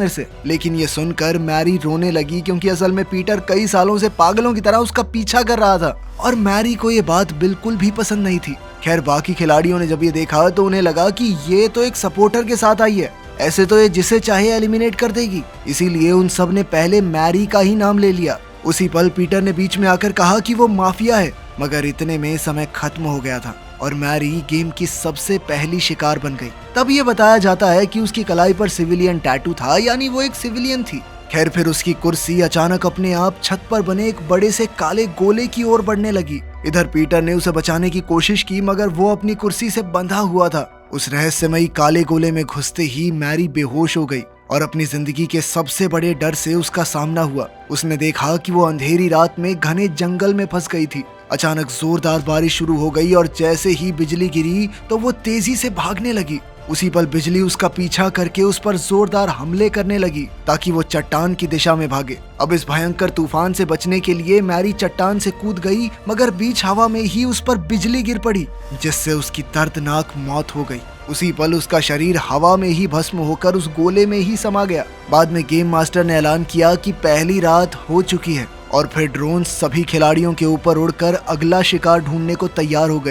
मेरे से। लेकिन ये सुनकर मैरी रोने लगी क्योंकि असल में पीटर कई सालों से पागलों की तरह उसका पीछा कर रहा था और मैरी को ये बात बिल्कुल भी पसंद नहीं थी। खैर बाकी खिलाड़ियों ने जब ये देखा तो उन्हें लगा कि ये तो एक सपोर्टर के साथ आई है, ऐसे तो ये जिसे चाहे एलिमिनेट कर देगी। इसीलिए उन सब ने पहले मैरी का ही नाम ले लिया। उसी पल पीटर ने बीच में आकर कहा कि वो माफिया है, मगर इतने में समय खत्म हो गया था और मैरी गेम की सबसे पहली शिकार बन गई। तब ये बताया जाता है कि उसकी कलाई पर सिविलियन टैटू था, यानी वो एक सिविलियन थी। खैर फिर उसकी कुर्सी अचानक अपने आप छत पर बने एक बड़े से काले गोले की ओर बढ़ने लगी। इधर पीटर ने उसे बचाने की कोशिश की, मगर वो अपनी कुर्सी से बंधा हुआ था। उस रहस्यमयी काले गोले में घुसते ही मैरी बेहोश हो गई और अपनी जिंदगी के सबसे बड़े डर से उसका सामना हुआ। उसने देखा कि वो अंधेरी रात में घने जंगल में फंस गई थी। अचानक जोरदार बारिश शुरू हो गई और जैसे ही बिजली गिरी तो वो तेजी से भागने लगी। उसी पल बिजली उसका पीछा करके उस पर जोरदार हमले करने लगी ताकि वो चट्टान की दिशा में भागे। अब इस भयंकर तूफान से बचने के लिए मैरी चट्टान से कूद गई, मगर बीच हवा में ही उस पर बिजली गिर पड़ी, जिससे उसकी दर्दनाक मौत हो गई। उसी पल उसका शरीर हवा में ही भस्म होकर उस गोले में ही समा गया। बाद में गेम मास्टर ने ऐलान किया कि पहली रात हो चुकी है और फिर ड्रोन सभी खिलाड़ियों के ऊपर उड़कर अगला शिकार ढूंढने को तैयार हो गए।